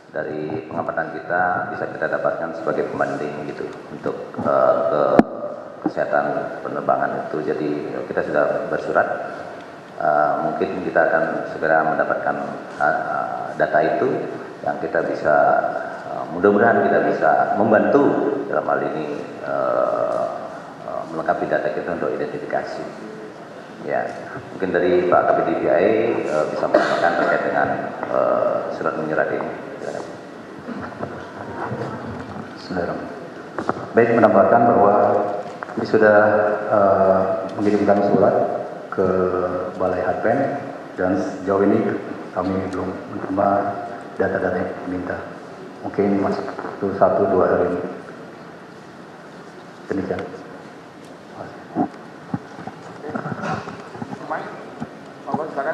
dari pengamatan kita bisa kita dapatkan sebagai pembanding gitu untuk ke kesehatan penerbangan itu. Jadi kita sudah bersurat, mungkin kita akan segera mendapatkan data itu yang kita bisa mudah-mudahan kita bisa membantu dalam hal ini melengkapi data kita untuk identifikasi. Ya, mungkin dari Pak Kabid DPI bisa menambahkan terkait dengan surat menyurat ini. Baik, menambahkan bahwa ini sudah mengirimkan surat ke Balai Hadpen dan sejauh ini kami belum menerima data-data yang diminta. Mungkin masuk 1-2 hari ini. Demikian.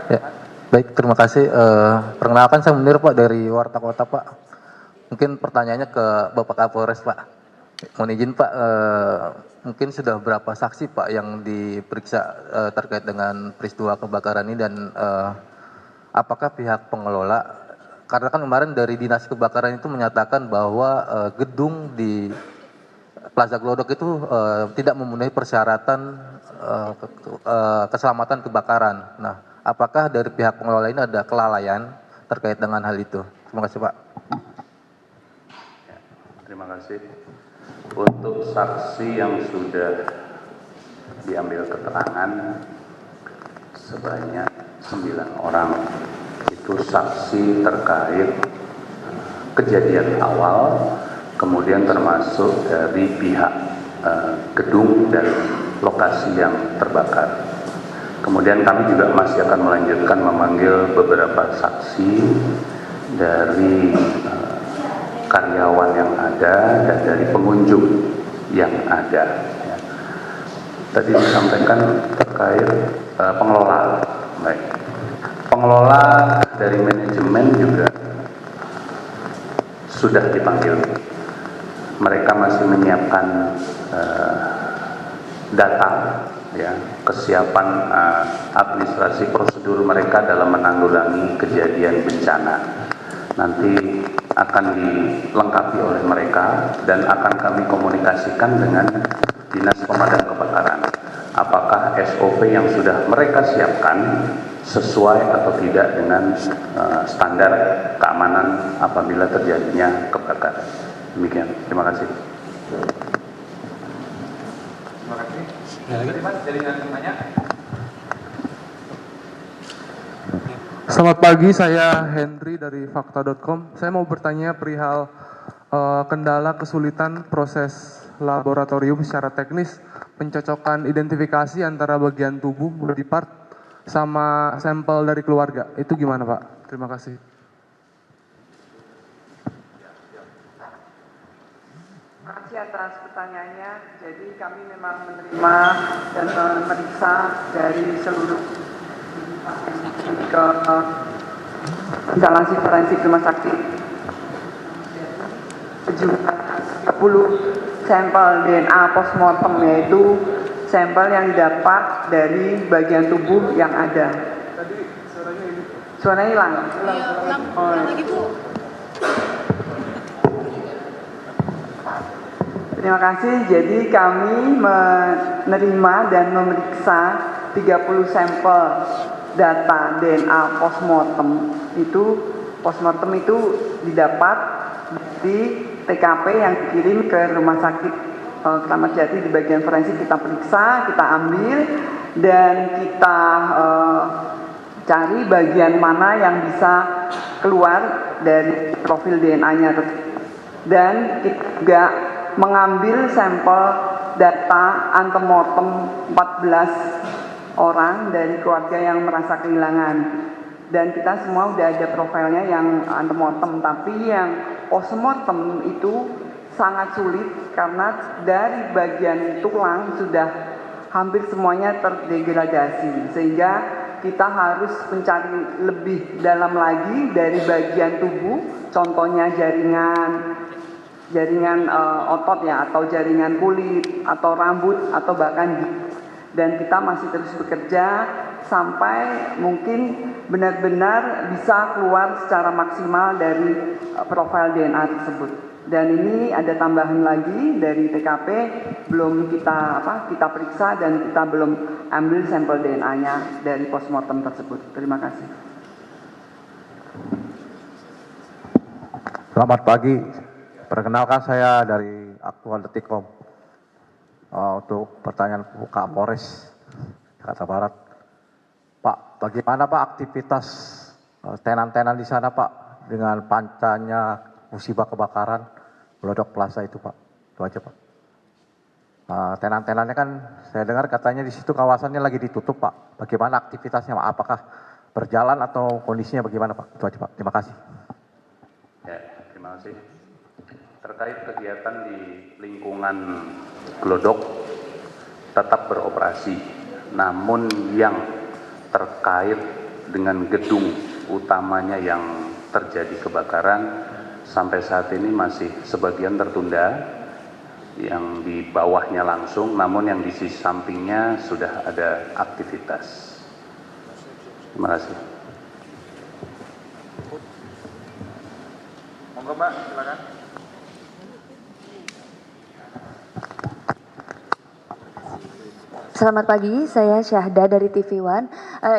Ya, baik, terima kasih. Perkenalkan saya Munir Pak dari Warta Kota Pak. Mungkin pertanyaannya ke Bapak Kapolres Pak. Mohon izin Pak, mungkin sudah berapa saksi Pak yang diperiksa terkait dengan peristiwa kebakaran ini dan apakah pihak pengelola, karena kan kemarin dari Dinas Kebakaran itu menyatakan bahwa gedung di Plaza Glodok itu tidak memenuhi persyaratan keselamatan kebakaran. Nah, apakah dari pihak pengelola ini ada kelalaian terkait dengan hal itu? Terima kasih Pak. Ya, terima kasih. Untuk saksi yang sudah diambil keterangan sebanyak 9 orang, itu saksi terkait kejadian awal, kemudian termasuk dari pihak gedung dan lokasi yang terbakar. Kemudian kami juga masih akan melanjutkan memanggil beberapa saksi dari karyawan yang ada dan dari pengunjung yang ada. Tadi disampaikan terkait pengelola. Baik. Pengelola dari manajemen juga sudah dipanggil. Mereka masih menyiapkan data, ya, kesiapan administrasi prosedur mereka dalam menanggulangi kejadian bencana. Nanti akan dilengkapi oleh mereka dan akan kami komunikasikan dengan Dinas Pemadam Kebakaran. Apakah SOP yang sudah mereka siapkan sesuai atau tidak dengan standar keamanan apabila terjadinya kebakaran. Demikian, terima kasih. Terima kasih. Jadi Mas, jaringan tanya. Selamat pagi, saya Henry dari fakta.com. Saya mau bertanya perihal kendala kesulitan proses laboratorium secara teknis pencocokan identifikasi antara bagian tubuh body part sama sampel dari keluarga. Itu gimana Pak? Terima kasih. Terima kasih atas pertanyaannya. Jadi kami memang menerima dan memeriksa dari seluruh ke instalasi forensik rumah sakit sejumlah 30 sampel DNA postmortem, yaitu sampel yang didapat dari bagian tubuh yang ada. Tadi Suaranya hilang. Terima kasih. Jadi kami menerima dan memeriksa 30 sampel data DNA postmortem. Postmortem itu didapat di TKP yang dikirim ke rumah sakit Kramat Jati di bagian forensik. Kita periksa, kita ambil dan kita cari bagian mana yang bisa keluar dari profil DNA-nya. Dan kita juga mengambil sampel data antemortem 14 orang dari keluarga yang merasa kehilangan. Dan kita semua udah ada profilnya yang antemortem, tapi yang postmortem itu sangat sulit karena dari bagian tulang sudah hampir semuanya terdegradasi, sehingga kita harus mencari lebih dalam lagi dari bagian tubuh, contohnya jaringan otot ya, atau jaringan kulit, atau rambut, atau bahkan gigi. Dan kita masih terus bekerja sampai mungkin benar-benar bisa keluar secara maksimal dari profil DNA tersebut. Dan ini ada tambahan lagi dari TKP belum kita periksa dan kita belum ambil sampel DNA-nya dari postmortem tersebut. Terima kasih. Selamat pagi. Perkenalkan saya dari Aktual.com. Untuk pertanyaan Kapolres Jakarta Barat. Pak, bagaimana Pak aktivitas tenan-tenan di sana Pak dengan pancanya musibah kebakaran Glodok Plaza itu Pak? Itu aja Pak. Tenan-tenannya kan saya dengar katanya di situ kawasannya lagi ditutup Pak. Bagaimana aktivitasnya Pak? Apakah berjalan atau kondisinya bagaimana Pak? Itu aja Pak. Terima kasih. Ya, terima kasih. Terkait kegiatan di lingkungan Glodok tetap beroperasi, namun yang terkait dengan gedung utamanya yang terjadi kebakaran sampai saat ini masih sebagian tertunda, yang di bawahnya langsung, namun yang di sisi sampingnya sudah ada aktivitas. Terima kasih. Monggo Mbak, silakan. Selamat pagi, saya Syahda dari TV One.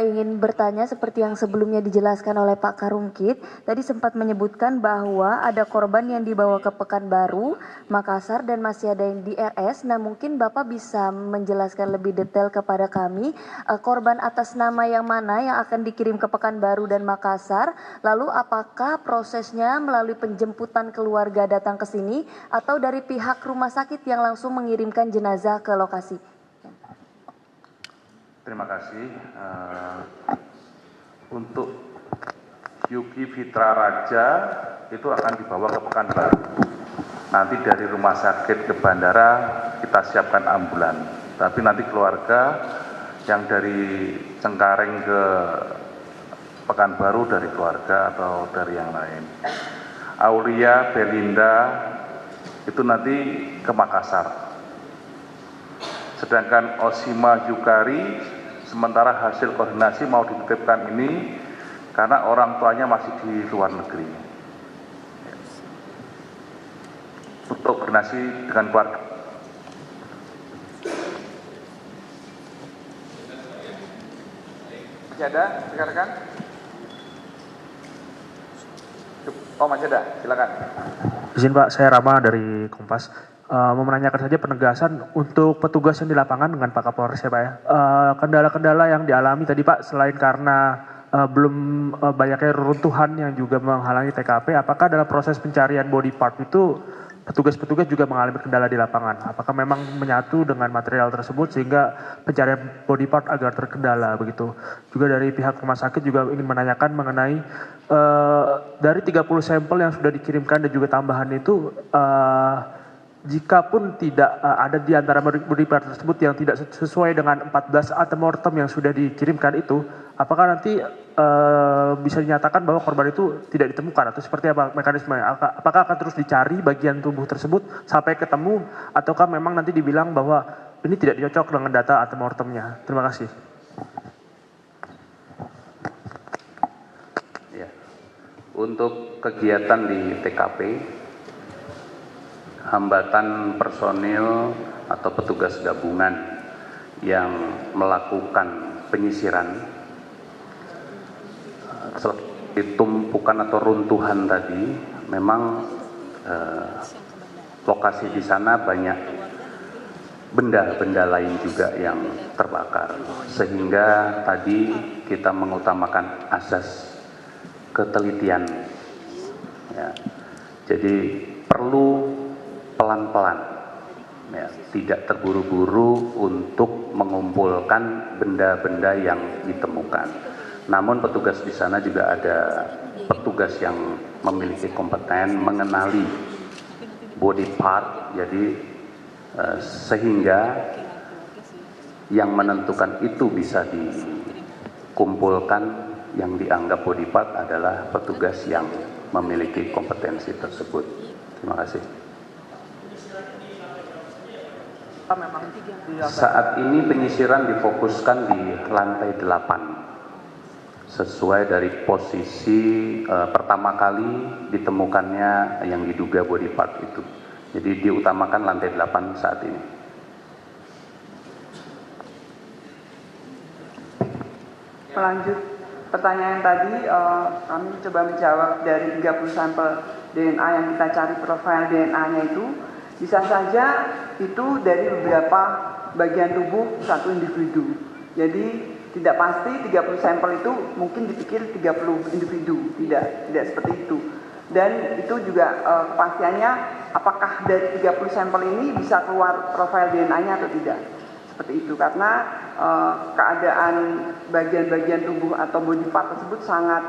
Ingin bertanya seperti yang sebelumnya dijelaskan oleh Pak Karungkit. Tadi sempat menyebutkan bahwa ada korban yang dibawa ke Pekanbaru, Makassar, dan masih ada yang di RS. Nah, mungkin Bapak bisa menjelaskan lebih detail kepada kami korban atas nama yang mana yang akan dikirim ke Pekanbaru dan Makassar. Lalu apakah prosesnya melalui penjemputan keluarga datang ke sini atau dari pihak rumah sakit yang langsung mengirimkan jenazah ke lokasi? Terima kasih. Untuk Yuki Fitra Raja itu akan dibawa ke Pekanbaru. Nanti dari rumah sakit ke bandara kita siapkan ambulan. Tapi nanti keluarga yang dari Cengkareng ke Pekanbaru dari keluarga atau dari yang lain. Aulia Belinda itu nanti ke Makassar. Sedangkan Osima Yukari sementara hasil koordinasi mau dititipkan ini karena orang tuanya masih di luar negeri. Untuk koordinasi dengan keluarga. Masih ada, rekan-rekan? Oh, masih ada, silakan. Izin Pak, saya Rama dari Kompas. Mau menanyakan saja penegasan untuk petugas yang di lapangan dengan Pak Kapolres ya Pak ya. Kendala-kendala yang dialami tadi Pak, selain karena belum banyaknya reruntuhan yang juga menghalangi TKP, apakah dalam proses pencarian body part itu petugas-petugas juga mengalami kendala di lapangan? Apakah memang menyatu dengan material tersebut sehingga pencarian body part agar terkendala begitu? Juga dari pihak rumah sakit juga ingin menanyakan mengenai dari 30 sampel yang sudah dikirimkan dan juga tambahan itu jika pun tidak ada di antara body part tersebut yang tidak sesuai dengan 14 antemortem yang sudah dikirimkan itu, apakah nanti bisa dinyatakan bahwa korban itu tidak ditemukan atau seperti apa mekanismenya? Apakah akan terus dicari bagian tubuh tersebut sampai ketemu ataukah memang nanti dibilang bahwa ini tidak cocok dengan data antemortemnya? Terima kasih. Ya. Untuk kegiatan di TKP, hambatan personil atau petugas gabungan yang melakukan penyisiran seperti tumpukan atau runtuhan tadi, memang lokasi di sana banyak benda-benda lain juga yang terbakar, sehingga tadi kita mengutamakan asas ketelitian ya. Jadi perlu pelan-pelan, ya, tidak terburu-buru untuk mengumpulkan benda-benda yang ditemukan. Namun petugas di sana juga ada petugas yang memiliki kompeten mengenali body part, jadi sehingga yang menentukan itu bisa dikumpulkan yang dianggap body part adalah petugas yang memiliki kompetensi tersebut. Terima kasih. memang Saat ini penyisiran difokuskan di lantai 8 sesuai dari posisi pertama kali ditemukannya yang diduga body part itu. Jadi diutamakan lantai 8 saat ini. Melanjut pertanyaan tadi, kami coba menjawab dari 30 sampel DNA yang kita cari profil DNA-nya itu, bisa saja itu dari beberapa bagian tubuh satu individu. Jadi tidak pasti 30 sampel itu mungkin dipikir 30 individu, tidak seperti itu. Dan itu juga kepastiannya apakah dari 30 sampel ini bisa keluar profil DNA-nya atau tidak. Seperti itu, karena keadaan bagian-bagian tubuh atau body part tersebut sangat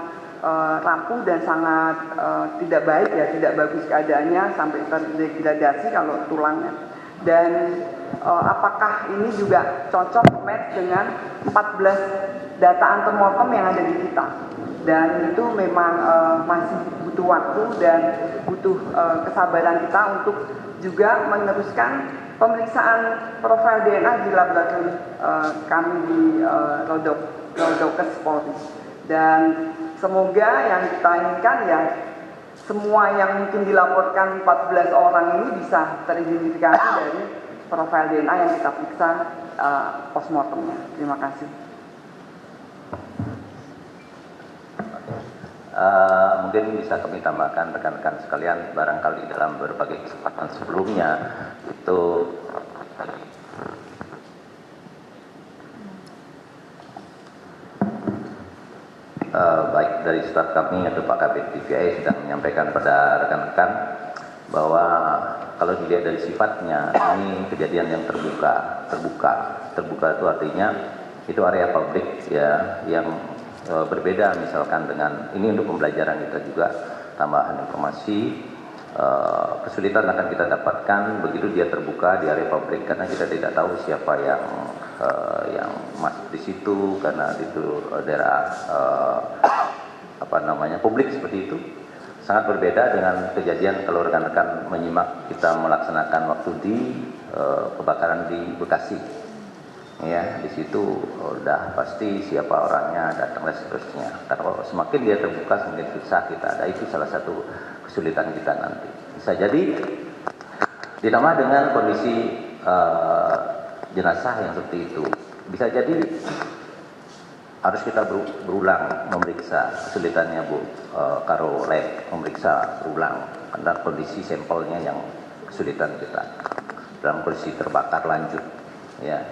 rapuh dan sangat tidak baik ya, tidak bagus keadaannya sampai terdegradasi kalau tulangnya. Dan apakah ini juga cocok match dengan 14 data antemortem yang ada di kita. Dan itu memang masih butuh waktu dan butuh kesabaran kita untuk juga meneruskan pemeriksaan profil DNA di laboratorium kami di Rodokes Polri. Dan semoga yang kita inginkan ya semua yang mungkin dilaporkan 14 orang ini bisa teridentifikasi dari profil DNA yang kita periksa postmortemnya. Terima kasih. Mungkin bisa kami tambahkan rekan-rekan sekalian, barangkali dalam berbagai kesempatan sebelumnya itu baik dari staf kami atau Pak Kabid TVI sudah menyampaikan pada rekan-rekan bahwa kalau dilihat dari sifatnya ini kejadian yang terbuka itu artinya itu area publik ya yang berbeda misalkan dengan ini untuk pembelajaran kita juga tambahan informasi kesulitan akan kita dapatkan begitu dia terbuka di area publik karena kita tidak tahu siapa yang masuk di situ karena itu daerah publik seperti itu sangat berbeda dengan kejadian kalau rekan-rekan menyimak kita melaksanakan waktu di kebakaran di Bekasi. Ya, di situ udah pasti siapa orangnya datang dan seterusnya. Karena semakin dia terbuka semakin susah kita ada, itu salah satu kesulitan kita nanti. Bisa jadi ditambah dengan kondisi jenazah yang seperti itu. Bisa jadi harus kita berulang memeriksa kesulitannya Bu Karo Lab memeriksa berulang karena kondisi sampelnya yang kesulitan kita dalam kondisi terbakar lanjut ya.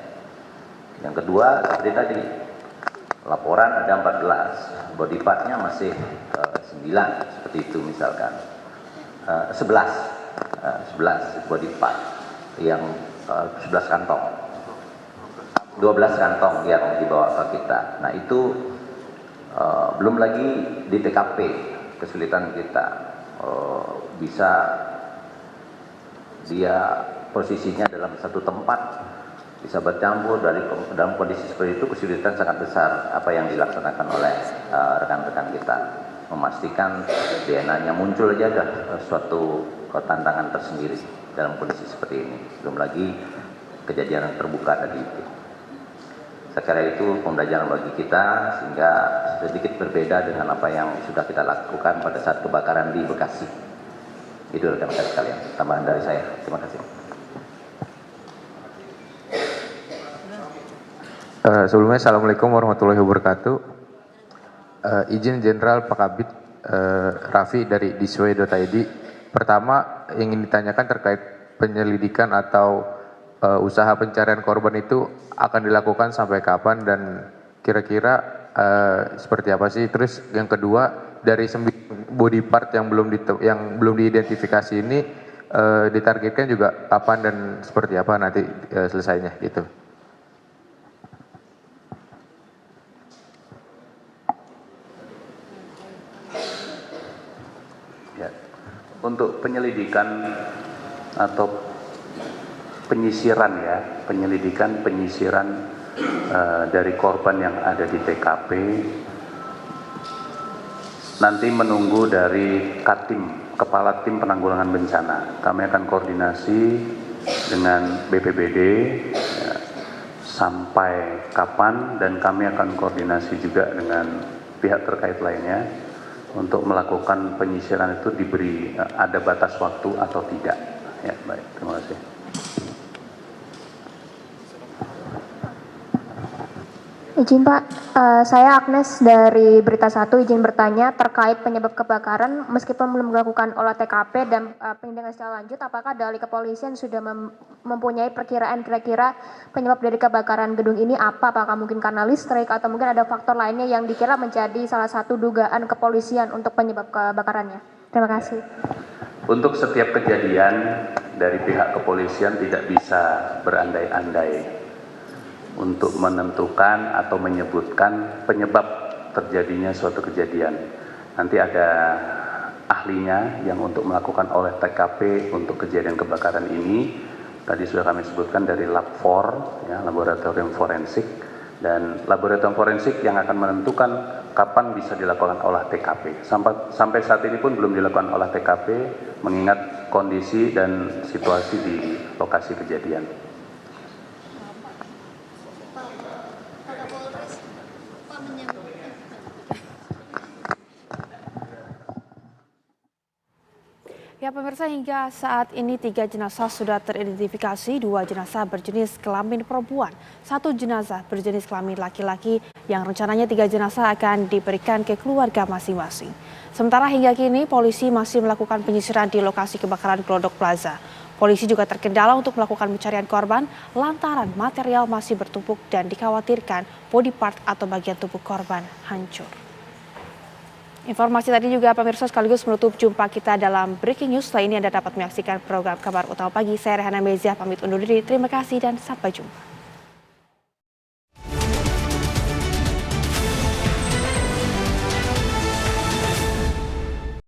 Yang kedua seperti tadi laporan ada 14 body partnya masih 9 seperti itu misalkan 11 body part yang 11 kantong 12 kantong yang dibawa ke kita. Nah itu belum lagi di TKP kesulitan kita bisa dia posisinya dalam satu tempat bisa bercampur dalam kondisi seperti itu kesulitan sangat besar apa yang dilaksanakan oleh rekan-rekan kita memastikan DNA-nya muncul aja ada suatu tantangan tersendiri dalam kondisi seperti ini belum lagi kejadian yang terbuka tadi itu. Saya kira itu pembelajaran bagi kita sehingga sedikit berbeda dengan apa yang sudah kita lakukan pada saat kebakaran di Bekasi. Itu rekan-rekan sekalian tambahan dari saya. Terima kasih. Sebelumnya Assalamualaikum warahmatullahi wabarakatuh. Izin Jenderal Pak Kabid Raffi dari disway.id. Pertama ingin ditanyakan terkait penyelidikan atau usaha pencarian korban itu akan dilakukan sampai kapan dan kira-kira seperti apa sih? Terus yang kedua dari 9 body part yang belum diidentifikasi ini ditargetkan juga kapan dan seperti apa nanti selesainya gitu. Untuk penyelidikan atau penyisiran dari korban yang ada di TKP nanti menunggu dari Katim, Kepala Tim Penanggulangan Bencana. Kami akan koordinasi dengan BPBD ya, sampai kapan, dan kami akan koordinasi juga dengan pihak terkait lainnya untuk melakukan penyisiran itu diberi ada batas waktu atau tidak. Ya, baik, terima kasih. Izin Pak, saya Agnes dari Berita 1 izin bertanya terkait penyebab kebakaran meskipun belum melakukan olah TKP dan penyelidikan secara lanjut, apakah dari kepolisian sudah mempunyai perkiraan kira-kira penyebab dari kebakaran gedung ini apa? Apakah mungkin karena listrik atau mungkin ada faktor lainnya yang dikira menjadi salah satu dugaan kepolisian untuk penyebab kebakarannya? Terima kasih. Untuk setiap kejadian dari pihak kepolisian tidak bisa berandai-andai untuk menentukan atau menyebutkan penyebab terjadinya suatu kejadian. Nanti ada ahlinya yang untuk melakukan olah TKP untuk kejadian kebakaran ini. Tadi sudah kami sebutkan dari Lab 4, ya, laboratorium forensik, dan laboratorium forensik yang akan menentukan kapan bisa dilakukan olah TKP. Sampai saat ini pun belum dilakukan olah TKP mengingat kondisi dan situasi di lokasi kejadian. Ya pemirsa, hingga saat ini 3 jenazah sudah teridentifikasi, 2 jenazah berjenis kelamin perempuan, 1 jenazah berjenis kelamin laki-laki yang rencananya 3 jenazah akan diberikan ke keluarga masing-masing. Sementara hingga kini polisi masih melakukan penyisiran di lokasi kebakaran Glodok Plaza. Polisi juga terkendala untuk melakukan pencarian korban lantaran material masih bertumpuk dan dikhawatirkan body part atau bagian tubuh korban hancur. Informasi tadi juga pemirsa sekaligus menutup jumpa kita dalam Breaking News. Setelah ini Anda dapat menyaksikan program Kabar Utama Pagi. Saya Rehana Mezia pamit undur diri. Terima kasih dan sampai jumpa.